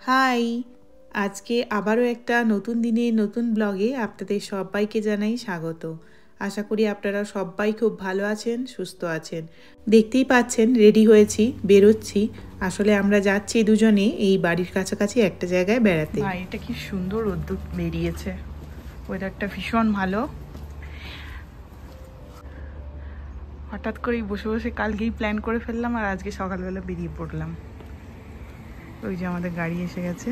High, আজকে আবারও একটা নতুন দিনে নতুন ব্লগে আপনাদের সবাইকে জানাই স্বাগত। আশা করি আপনারা সবাই খুব ভালো আছেন, সুস্থ আছেন। দেখতেই পাচ্ছেন রেডি হয়েছি, বেরোচ্ছি। আসলে আমরা যাচ্ছি দুজনে এই বাড়ির কাছাকাছি একটা জায়গায় বেড়াতে। এটা কি সুন্দর রোদ্দুর বেরিয়েছে, ওয়েদারটা ভীষণ ভালো। হঠাৎ করেই বসে বসে কালকেই প্ল্যান করে ফেললাম আর আজকে সকালবেলা বেরিয়ে পড়লাম। ওই যে আমাদের গাড়ি এসে গেছে।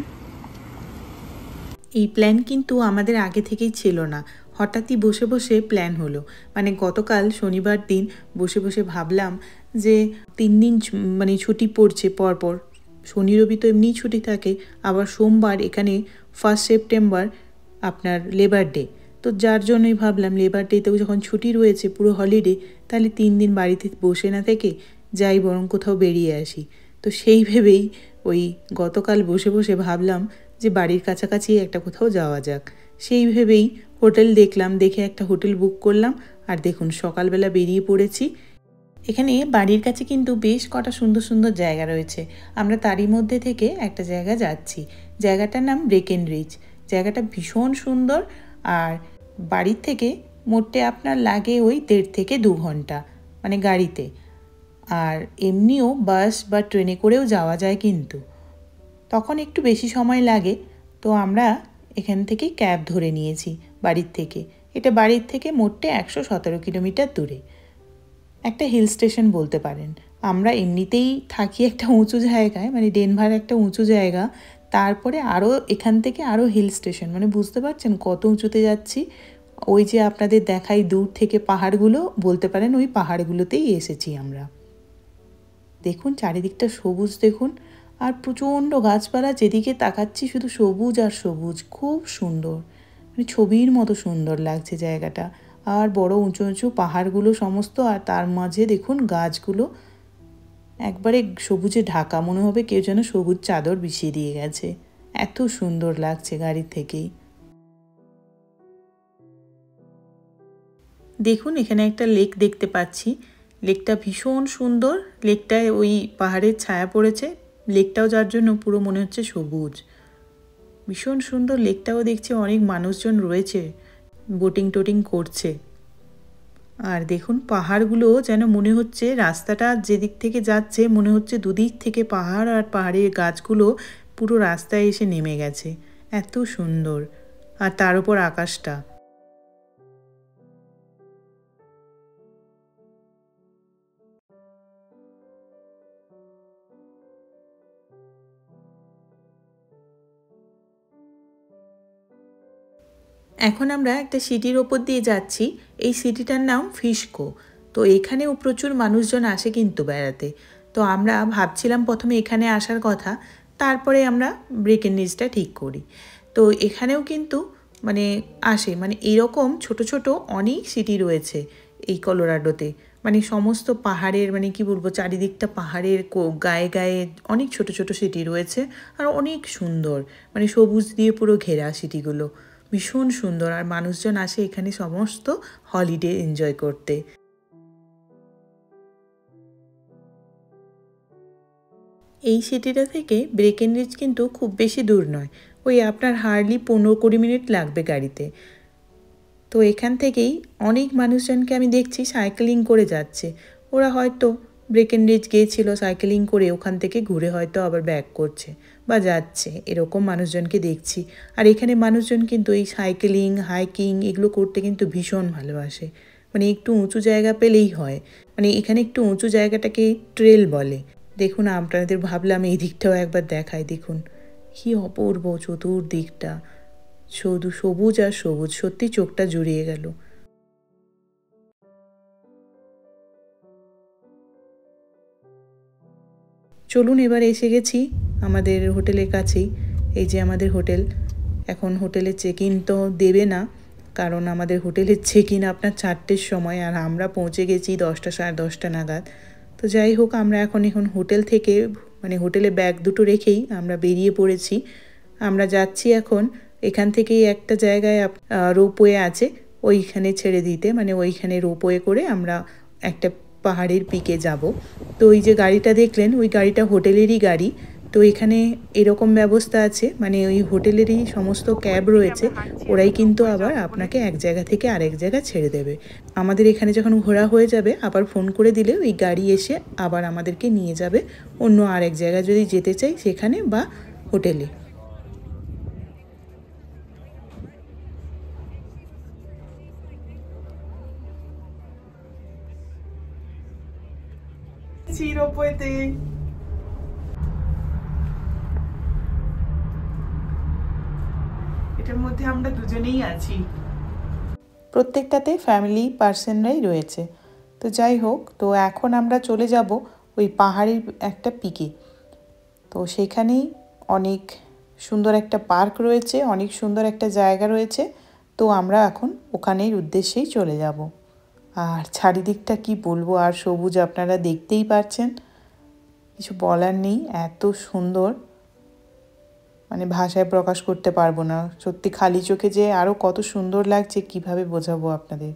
এই প্ল্যান কিন্তু আমাদের আগে থেকেই ছিল না, হঠাৎই বসে বসে প্ল্যান হলো। মানে গতকাল শনিবার দিন বসে বসে ভাবলাম যে 3 দিন ছুটি পড়ছে পরপর। শনি রবি তো এমনিই ছুটি থাকে, আবার সোমবার এখানে 1 সেপ্টেম্বর আপনার লেবার ডে। তো যার জন্যই ভাবলাম লেবার ডেতেও যখন ছুটি রয়েছে পুরো হলিডে, তাহলে 3 দিন বাড়িতে বসে না থেকে যাই বরং কোথাও বেরিয়ে আসি। তো সেই ভেবেই ওই গতকাল বসে বসে ভাবলাম যে বাড়ির কাছাকাছি একটা কোথাও যাওয়া যাক। সেই ভেবেই হোটেল দেখলাম, দেখে একটা হোটেল বুক করলাম। আর দেখুন সকালবেলা বেরিয়ে পড়েছি। এখানে বাড়ির কাছে কিন্তু বেশ কটা সুন্দর সুন্দর জায়গা রয়েছে। আমরা তারই মধ্যে থেকে একটা জায়গা যাচ্ছি। জায়গাটার নাম ব্রেকেনরিজ। জায়গাটা ভীষণ সুন্দর। আর বাড়ির থেকে মোটে আপনার লাগে ওই 1.5 থেকে 2 ঘন্টা, মানে গাড়িতে। আর এমনিও বাস বা ট্রেনে করেও যাওয়া যায়, কিন্তু তখন একটু বেশি সময় লাগে। তো আমরা এখান থেকেই ক্যাব ধরে নিয়েছি বাড়ির থেকে। এটা বাড়ির থেকে মোটে 117 কিলোমিটার দূরে একটা হিল স্টেশন বলতে পারেন। আমরা এমনিতেই থাকি একটা উঁচু জায়গায়, মানে ডেনভার একটা উঁচু জায়গা, তারপরে আরও এখান থেকে আরও হিল স্টেশন, মানে বুঝতে পারছেন কত উঁচুতে যাচ্ছি। ওই যে আপনাদের দেখাই দূর থেকে পাহাড়গুলো, বলতে পারেন ওই পাহাড়গুলোতেই এসেছি আমরা। দেখুন চারিদিকটা সবুজ দেখুন, আর প্রচণ্ড গাছপালা, যেদিকে তাকাচ্ছি শুধু সবুজ আর সবুজ। খুব সুন্দর, মানে ছবির মতো সুন্দর লাগছে জায়গাটা। আর বড় উঁচু উঁচু পাহাড়গুলো সমস্ত, আর তার মাঝে দেখুন গাছগুলো একবারে সবুজে ঢাকা, মনে হবে কেউ যেন সবুজ চাদর বিছিয়ে দিয়ে গেছে। এত সুন্দর লাগছে গাড়ি থেকেই। দেখুন এখানে একটা লেক দেখতে পাচ্ছি। লেকটা ভীষণ সুন্দর। লেকটায় ওই পাহাড়ের ছায়া পড়েছে, লেকটাও যার জন্য পুরো মনে হচ্ছে সবুজ। ভীষণ সুন্দর লেকটাও। দেখছি অনেক মানুষজন রয়েছে, বোটিং টোটিং করছে। আর দেখুন পাহাড়গুলো যেন মনে হচ্ছে, রাস্তাটা যেদিক থেকে যাচ্ছে মনে হচ্ছে দুদিক থেকে পাহাড়, আর পাহাড়ের গাছগুলো পুরো রাস্তায় এসে নেমে গেছে। এত সুন্দর। আর তার উপর আকাশটা। এখন আমরা একটা সিটির ওপর দিয়ে যাচ্ছি। এই সিটিটার নাম ফিসকো। তো এখানেও প্রচুর মানুষজন আসে কিন্তু বেড়াতে। তো আমরা ভাবছিলাম প্রথমে এখানে আসার কথা, তারপরে আমরা ব্রেকেনরিজটা ঠিক করি। তো এখানেও কিন্তু মানে আসে, মানে এরকম ছোট ছোট অনেক সিটি রয়েছে এই কলোরাডোতে। মানে সমস্ত পাহাড়ের, মানে কি বলবো, চারিদিকটা পাহাড়ের গায়ে গায়ে অনেক ছোট ছোট সিটি রয়েছে। আর অনেক সুন্দর, মানে সবুজ দিয়ে পুরো ঘেরা সিটিগুলো। ভীষণ সুন্দর। আর মানুষজন আসে এখানে সমস্ত হলিডে এনজয় করতে। এই সিটিটা থেকে ব্রেকেনরিজ কিন্তু খুব বেশি দূর নয়, ওই আপনার হার্ডলি 15-20 মিনিট লাগবে গাড়িতে। তো এখান থেকেই অনেক মানুষজনকে আমি দেখছি সাইকেলিং করে যাচ্ছে। ওরা হয়তো ব্রেকেনরিজ গিয়েছিল সাইকেলিং করে, ওখান থেকে ঘুরে হয়তো আবার ব্যাক করছে বা যাচ্ছে, এরকম মানুষজনকে দেখছি। আর এখানে মানুষজন কিন্তু এই সাইকেলিং, হাইকিং এগুলো করতে কিন্তু ভীষণ ভালোবাসে। মানে একটু উঁচু জায়গা পেলেই হয়। মানে এখানে একটু উঁচু জায়গাটাকে ট্রেল বলে। দেখুন আপনাদের ভাবলাম এই দিকটাও একবার দেখাই। দেখুন কি অপূর্ব চতুর্দিকটা, শুধু সবুজ আর সবুজ, সত্যি চোখটা জুড়িয়ে গেল। চলুন এবার এসে গেছি আমাদের হোটেলের কাছেই। এই যে আমাদের হোটেল। এখন হোটেলের চেক ইন তো দেবে না, কারণ আমাদের হোটেলের চেক ইন আপনার 4টের সময়, আর আমরা পৌঁছে গেছি 10টা 10:30 নাগাদ। তো যাই হোক, আমরা এখন হোটেল থেকে, মানে হোটেলে ব্যাগ দুটো রেখেই আমরা বেরিয়ে পড়েছি। আমরা যাচ্ছি এখন এখান থেকেই একটা জায়গায় রোপওয়ে আছে, ওইখানে ছেড়ে দিতে, মানে ওইখানে রোপওয়ে করে আমরা একটা পাহাড়ের পিকে যাব। তো ওই যে গাড়িটা দেখলেন, ওই গাড়িটা হোটেলেরই গাড়ি। তো এখানে এরকম ব্যবস্থা আছে, মানে ওই হোটেলেরই সমস্ত ক্যাব রয়েছে, ওরাই কিন্তু আবার আপনাকে এক জায়গা থেকে আরেক জায়গা ছেড়ে দেবে। আমাদের এখানে যখন ঘোরা হয়ে যাবে আবার ফোন করে দিলে ওই গাড়ি এসে আবার আমাদেরকে নিয়ে যাবে অন্য আরেক জায়গায় যদি যেতে চাই সেখানে বা হোটেলে। এটার মধ্যে আমরা দুজনেই আছি, প্রত্যেকটাতে ফ্যামিলি পার্সনরাই রয়েছে। তো যাই হোক, তো এখন আমরা চলে যাব ওই পাহাড়ের একটা পিকে। তো সেখানেই অনেক সুন্দর একটা পার্ক রয়েছে, অনেক সুন্দর একটা জায়গা রয়েছে। তো আমরা এখন ওখানের উদ্দেশ্যেই চলে যাব। আর চারিদিকটা কি বলবো, আর সবুজ আপনারা দেখতেই পাচ্ছেন, কিছু বলার নেই, এত সুন্দর, মানে ভাষায় প্রকাশ করতে পারবো না। সত্যি খালি চোখে যে আরও কত সুন্দর লাগছে কিভাবে বোঝাবো আপনাদের।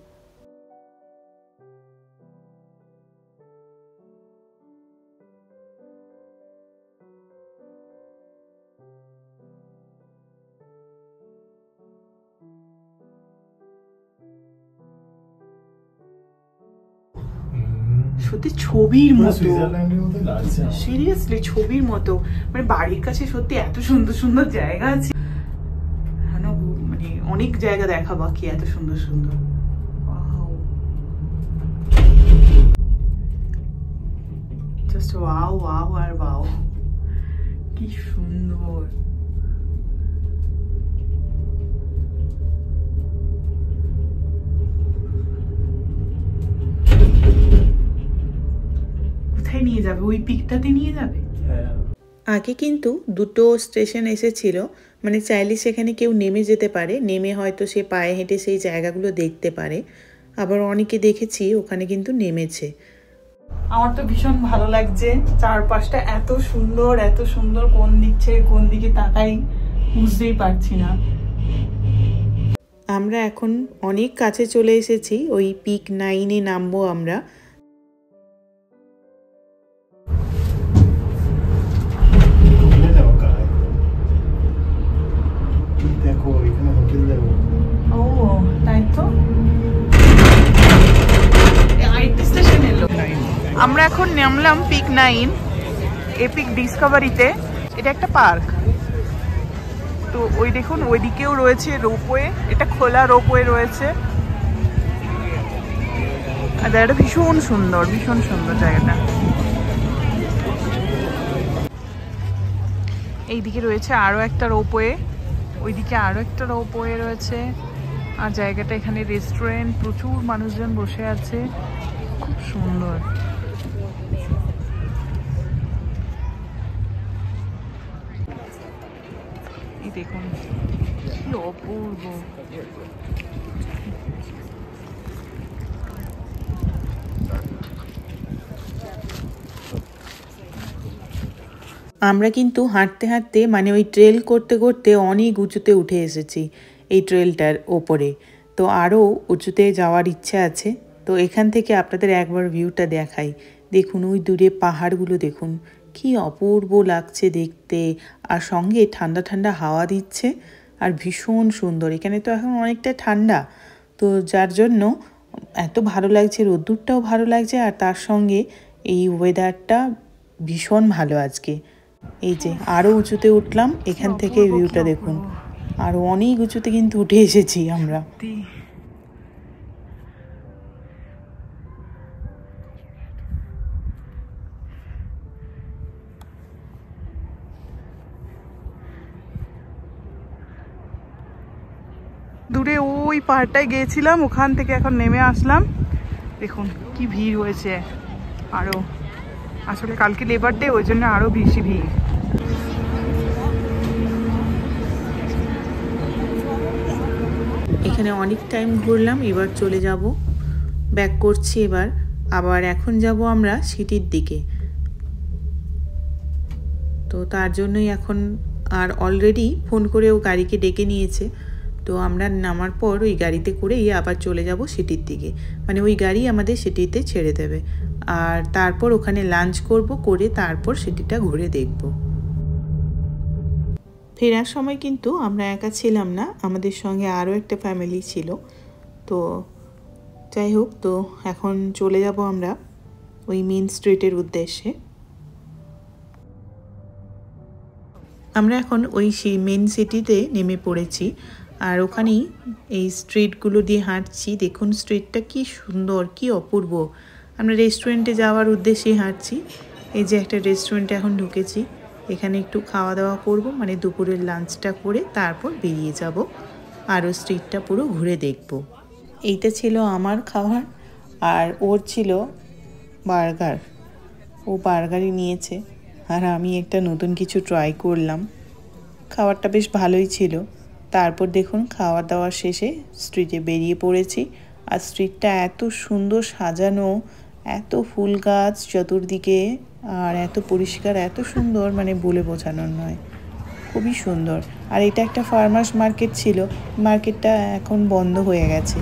সত্যি ছবির মতো, সিরিয়াসলি ছবির মতো। মানে বাড়ির কাছে সত্যি এত সুন্দর সুন্দর জায়গা আছে, মানে অনেক জায়গা দেখা বাকি, এত সুন্দর সুন্দর। জাস্ট ওয়াও ওয়াও আর ওয়াও, কি সুন্দর। কোথায় নিয়ে যাবে? ওই পিকটাতে নিয়ে যাবে? আগে কিন্তু দুটো স্টেশন এসেছিল, মানে চাইলে সেখানে কেউ নেমে যেতে পারে, নেমে হয়তো সে পায়ে হেঁটে সেই জায়গাগুলো দেখতে পারে। আবার অনেকে দেখেছি ওখানে কিন্তু নেমেছে। আমার তো ভীষণ ভালো লাগছে, চারপাশটা এত সুন্দর এত সুন্দর, কোন দিক ছেড়ে কোন দিকে তাকাই বুঝতেই পারছি না। আমরা এখন অনেক কাছে চলে এসেছি, ওই পিক 9-এ নামবো আমরা। দেখো এখানে হোটেল যাবো। ও তাই তো, স্টেশন এলো। আমরা এখন নামলাম পিক 9, এপিক ডিসকভারিতে। এটা একটা পার্ক। তো ওই দেখুন ওইদিকেও রয়েছে রোপওয়ে, এটা খোলা রোপওয়ে রয়েছে। আর জায়গাটা ভীষণ সুন্দর, ভীষণ সুন্দর জায়গাটা। এইদিকে রয়েছে আরো একটা রোপওয়ে, ওইদিকে আরো একটা রোপওয়ে রয়েছে। আর জায়গাটা এখানে রেস্টুরেন্ট, প্রচুর মানুষজন বসে আছে, খুব সুন্দর। এই দেখুন কি অপূর্ব। আমরা কিন্তু হাঁটতে হাঁটতে, মানে ওই ট্রেল করতে করতে অনেক উঁচুতে উঠে এসেছি এই ট্রেলটার ওপরে। তো আরও উঁচুতে যাওয়ার ইচ্ছা আছে। তো এখান থেকে আপনাদের একবার ভিউটা দেখাই। দেখুন ওই দূরে পাহাড়গুলো দেখুন, কি অপূর্ব লাগছে দেখতে, আর সঙ্গে ঠান্ডা ঠান্ডা হাওয়া দিচ্ছে, আর ভীষণ সুন্দর। এখানে তো এখন অনেকটা ঠান্ডা, তো যার জন্য এত ভালো লাগছে, রোদ্দুরটাও ভালো লাগছে, আর তার সঙ্গে এই ওয়েদারটা ভীষণ ভালো আজকে। এই যে আরও উঁচুতে উঠলাম, এখান থেকে ভিউটা দেখুন, আরও অনেক উঁচুতে কিন্তু উঠে এসেছি আমরা। দূরে ওই পাহাড়টায় গিয়েছিলাম, ওখান থেকে এখন নেমে আসলাম। দেখুন কি ভিড় হয়েছে আরো, আসলে কালকে লেবার ডে, ওই জন্য আরো বেশি ভিড়। এখানে অনেক টাইম ঘুরলাম, এবার চলে যাব, ব্যাক করছি এবার। আবার এখন যাব আমরা সিটির দিকে। তো তার জন্যই এখন, আর অলরেডি ফোন করে ও গাড়িকে ডেকে নিয়েছে। তো আমরা নামার পর ওই গাড়িতে করেই আবার চলে যাব সিটির দিকে, মানে ওই গাড়ি আমাদের সিটিতে ছেড়ে দেবে। আর তারপর ওখানে লাঞ্চ করব, করে তারপর সিটিটা ঘুরে দেখব। ফেরার সময় কিন্তু আমরা একা ছিলাম না, আমাদের সঙ্গে আরও একটা ফ্যামিলি ছিল। তো যাই হোক, তো এখন চলে যাব আমরা ওই মেন স্ট্রিটের উদ্দেশ্যে। আমরা এখন ওই মেন সিটিতে নেমে পড়েছি, আর ওখানেই এই স্ট্রিটগুলো দিয়ে হাঁটছি। দেখুন স্ট্রিটটা কি সুন্দর, কি অপূর্ব। আমরা রেস্টুরেন্টে যাওয়ার উদ্দেশ্যে হাঁটছি। এই যে একটা রেস্টুরেন্টে এখন ঢুকেছি, এখানে একটু খাওয়া দাওয়া করব, মানে দুপুরের লাঞ্চটা করে তারপর বেরিয়ে যাব, আরও স্ট্রিটটা পুরো ঘুরে দেখব। এইটা ছিল আমার খাবার, আর ওর ছিল বার্গার। ও বার্গারই নিয়েছে, আর আমি একটা নতুন কিছু ট্রাই করলাম। খাবারটা বেশ ভালোই ছিল। তারপর দেখুন খাওয়া দাওয়া শেষে স্ট্রিটে বেরিয়ে পড়েছি। আর স্ট্রিটটা এত সুন্দর সাজানো, এত ফুল গাছ চতুর্দিকে, আর এত পরিষ্কার, এত সুন্দর, মানে বলে বোঝানোর নয়, খুবই সুন্দর। আর এটা একটা ফার্মার্স মার্কেট ছিল, মার্কেটটা এখন বন্ধ হয়ে গেছে।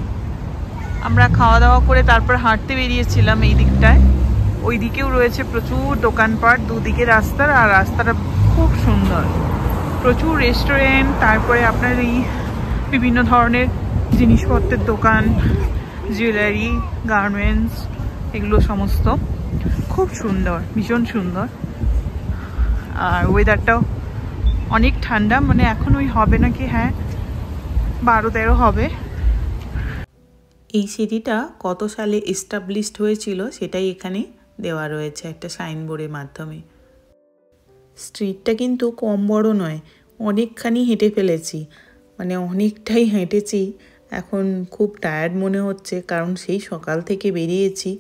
আমরা খাওয়া দাওয়া করে তারপর হাঁটতে বেরিয়েছিলাম এই দিকটায়। ওই দিকেও রয়েছে প্রচুর দোকানপাট দুদিকে রাস্তার, আর রাস্তাটা খুব সুন্দর, প্রচুর রেস্টুরেন্ট, তারপরে আপনার এই বিভিন্ন ধরনের জিনিসপত্রের দোকান, জুয়েলারি, গার্মেন্টস, এগুলো সমস্ত খুব সুন্দর, ভীষণ সুন্দর। আর ওয়েদারটাও অনেক ঠান্ডা, মানে এখন ওই হবে নাকি, হ্যাঁ 12-13 হবে। এই সিটিটা কত সালে এস্টাবলিশড হয়েছিল সেটাই এখানে দেওয়া রয়েছে একটা সাইনবোর্ডের মাধ্যমে। স্ট্রিটটা কিন্তু কম বড় নয়, অনেকখানি হেঁটে ফেলেছি, মানে অনেকটাই হেঁটেছি। এখন খুব টায়ার্ড মনে হচ্ছে, কারণ সেই সকাল থেকে বেরিয়েছি।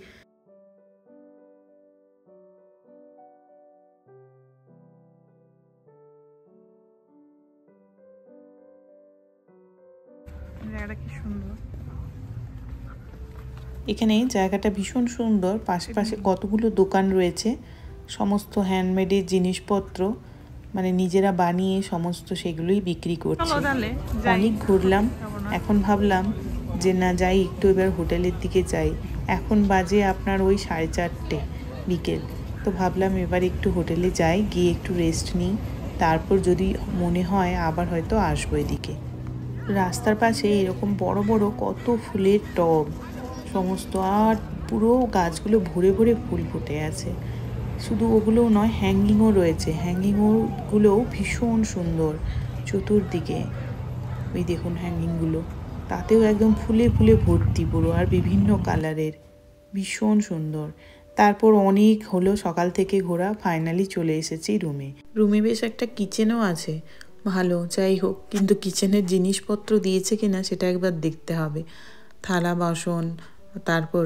এখানে জায়গাটা ভীষণ সুন্দর, পাশে কতগুলো দোকান রয়েছে, সমস্ত হ্যান্ডমেডের জিনিসপত্র, মানে নিজেরা বানিয়ে সমস্ত সেগুলোই বিক্রি করছে। অনেক ঘুরলাম, এখন ভাবলাম যে না যাই একটু এবার হোটেলের দিকে যাই। এখন বাজে আপনার ওই 4:30 বিকেল। তো ভাবলাম এবার একটু হোটেলে যাই, গিয়ে একটু রেস্ট নিই, তারপর যদি মনে হয় আবার হয়তো আসবো এদিকে। রাস্তার পাশে এরকম বড় বড় কত ফুলের টব সমস্ত, আর পুরো গাছগুলো ভরে ভরে ফুল ফুটে আছে। শুধু ওগুলোও নয়, হ্যাঙ্গিংও রয়েছে, হ্যাঙ্গিংগুলোও ভীষণ সুন্দর চতুর্দিকে। ওই দেখুন হ্যাঙ্গিংগুলো, তাতেও একদম ফুলে ফুলে ভর্তি পুরো, আর বিভিন্ন কালারের, ভীষণ সুন্দর। তারপর অনেক হলো সকাল থেকে ঘোরা, ফাইনালি চলে এসেছি রুমে বেশ একটা কিচেনও আছে, ভালো। যাই হোক, কিন্তু কিচেনের জিনিসপত্র দিয়েছে কিনা সেটা একবার দেখতে হবে। থালা বাসন, তারপর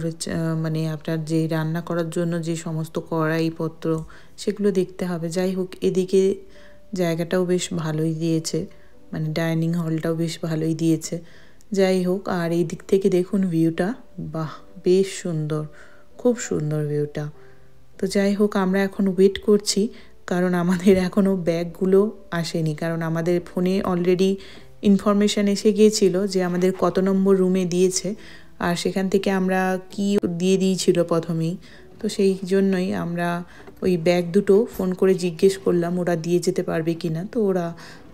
মানে আপনার যে রান্না করার জন্য যে সমস্ত কড়াইপত্র, সেগুলো দেখতে হবে। যাই হোক, এদিকে জায়গাটাও বেশ ভালোই দিয়েছে, মানে ডাইনিং হলটাও বেশ ভালোই দিয়েছে। যাই হোক, আর এই দিক থেকে দেখুন ভিউটা, বাহ বেশ সুন্দর, খুব সুন্দর ভিউটা। তো যাই হোক, আমরা এখন ওয়েট করছি, কারণ আমাদের এখনও ব্যাগগুলো আসেনি, কারণ আমাদের ফোনে অলরেডি ইনফরমেশান এসে গিয়েছিল যে আমাদের কত নম্বর রুমে দিয়েছে, আর সেখান থেকে আমরা কি দিয়ে দিয়েছিল প্রথমেই। তো সেই জন্যই আমরা ওই ব্যাগ দুটো ফোন করে জিজ্ঞেস করলাম ওরা দিয়ে যেতে পারবে কি না। তো ওরা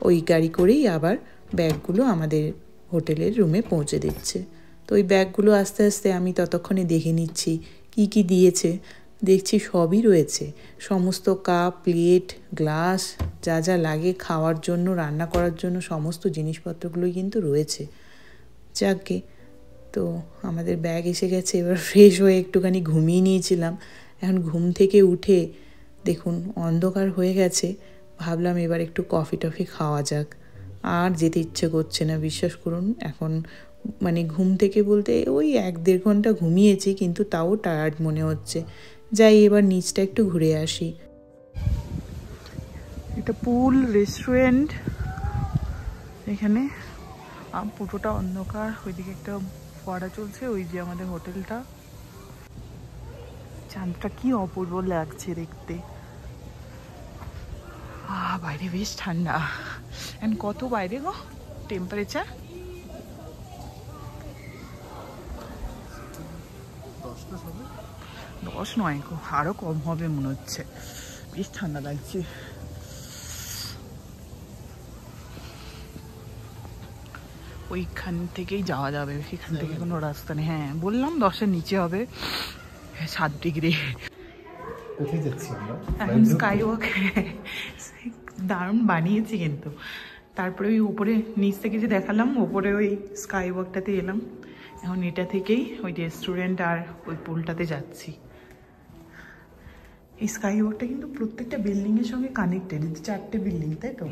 ওই গাড়ি করেই আবার ব্যাগগুলো আমাদের হোটেলের রুমে পৌঁছে দিচ্ছে। তো ওই ব্যাগগুলো আস্তে আস্তে আমি ততক্ষণে দেখে নিচ্ছি কি কি দিয়েছে। দেখছি সবই রয়েছে, সমস্ত কাপ, প্লেট, গ্লাস, যা যা লাগে খাওয়ার জন্য, রান্না করার জন্য, সমস্ত জিনিসপত্রগুলোই কিন্তু রয়েছে। যাকে তো আমাদের ব্যাগ এসে গেছে, এবার ফ্রেশ হয়ে একটুখানি ঘুমিয়ে নিয়েছিলাম। এখন ঘুম থেকে উঠে দেখুন অন্ধকার হয়ে গেছে, ভাবলাম এবার একটু কফি টফি খাওয়া যাক। আর যেতে ইচ্ছে করছে না, বিশ্বাস করুন। এখন মানে ঘুম থেকে বলতে ওই 1-1.5 ঘন্টা ঘুমিয়েছি, কিন্তু তাও টায়ার্ড মনে হচ্ছে। যাই এবার নিচটা একটু ঘুরে আসি। এটা পুল রেস্টুরেন্ট, এখানে পুরোটা অন্ধকার, ওইদিকে একটা ফোয়ারা চলছে, ওই যে আমাদের হোটেলটা। চাঁদটা কি অপূর্ব লাগছে দেখতে। বাইরে বেশ ঠান্ডা, এন্ড কত বাইরে গো টেম্পারেচার? 10 নয় গো, আরো কম হবে মনে হচ্ছে, বেশ ঠান্ডা লাগছে। ওইখান থেকেই যাওয়া যাবে, সেখান থেকে কোনো রাস্তা নেই। হ্যাঁ বললাম 10-এর নিচে হবে, 7 ডিগ্রি। কোথায় যাচ্ছি আমরা? এখন স্কাই ওয়াক দারুণ বানিয়েছি কিন্তু। তারপরে ওই উপরে নিচ থেকে যে দেখালাম, ওপরে ওই স্কাই ওয়াকটাতে এলাম। এখন এটা থেকেই ওই রেস্টুরেন্ট আর ওই পুলটাতে যাচ্ছি। এই স্কাই ওয়াকটা কিন্তু প্রত্যেকটা বিল্ডিংয়ের সঙ্গে কানেক্টেড। 4টে বিল্ডিং, তাই তো?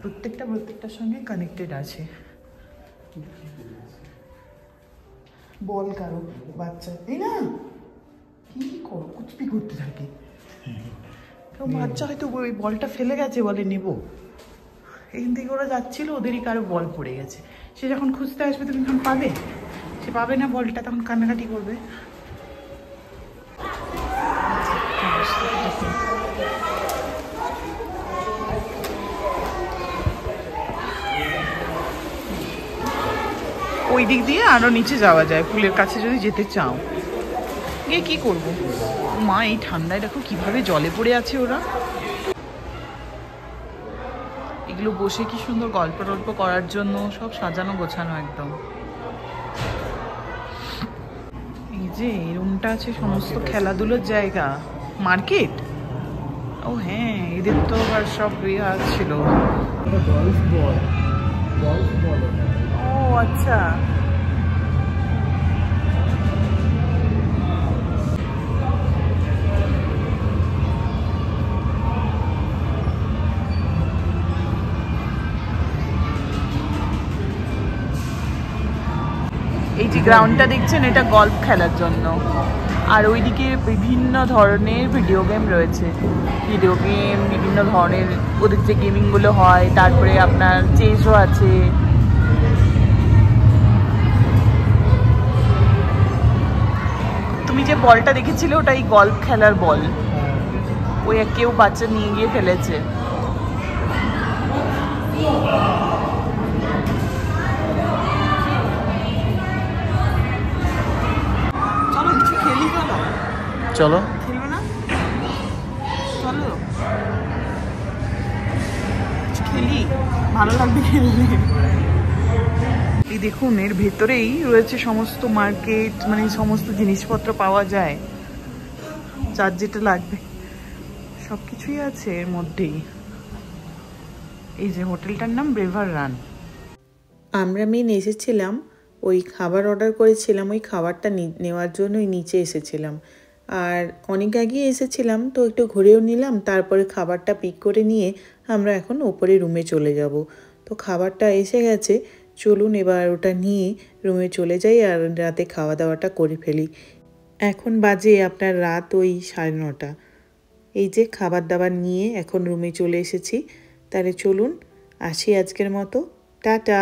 প্রত্যেকটার সঙ্গে কানেক্টেড আছে। বল কারো বাচ্চা, এই না কি করো, কুচপি করতে থাকে। বাচ্চা হয়তো ওই বলটা ফেলে গেছে, বলে নেবো। এখান থেকে ওরা যাচ্ছিল, ওদেরই কারো বল পড়ে গেছে। সে যখন খুঁজতে আসবে তুমি তখন পাবে? সে পাবে না বলটা, তখন কান্নাকাটি করবে। ওই দিক দিয়ে আরো নিচে যাওয়া যায়, পুলের কাছে যদি যেতে চাও। গিয়ে কি করবো মা, এই ঠান্ডায় দেখো কিভাবে জলে পড়ে আছে ওরা। এগুলো বসে কি সুন্দর গল্প টল্প করার জন্য সব সাজানো গোছানো একদম। এই যে রুমটা আছে সমস্ত খেলাধুলোর জায়গা। মার্কেট? ও হ্যাঁ, এদের তো আর সব ছিল। ও আচ্ছা, এই যে গ্রাউন্ডটা দেখছেন, এটা গল্ফ খেলার জন্য। আর ওইদিকে বিভিন্ন ধরনের ভিডিও গেম রয়েছে। ভিডিও গেম বিভিন্ন ধরনের, ওদের যে গেমিংগুলো হয়। তারপরে আপনার চেসও আছে। তুমি যে বলটা দেখেছিলে ওটাই গল্ফ খেলার বল। ওই কেউ বাচ্চা নিয়ে গিয়ে ফেলেছে। চলো কিছু খেলি, চলো। খেলবো না? চলো খেলি, ভালো লাগবে খেললে। এই দেখুন, এর ভেতরেই রয়েছে সমস্ত মার্কেট, মানে সমস্ত জিনিসপত্র পাওয়া যায়, যার যেটা লাগবে সবকিছুই আছে এর মধ্যেই। এই যে হোটেলটার নাম ব্রেভার রান। আমরা মেন এসেছিলাম, ওই খাবার অর্ডার করেছিলাম, ওই খাবারটা নেওয়ার জন্য ওই নিচে এসেছিলাম। আর অনেক আগেই এসেছিলাম, তো একটু ঘুরেও নিলাম। তারপরে খাবারটা পিক করে নিয়ে আমরা এখন ওপরে রুমে চলে যাব। তো খাবারটা এসে গেছে, চলুন এবার ওটা নিয়ে রুমে চলে যাই আর রাতে খাওয়া দাওয়াটা করে ফেলি। এখন বাজে আপনার রাত ওই 9:30। এই যে খাবার দাবার নিয়ে এখন রুমে চলে এসেছি। তাহলে চলুন আসি আজকের মতো, টাটা।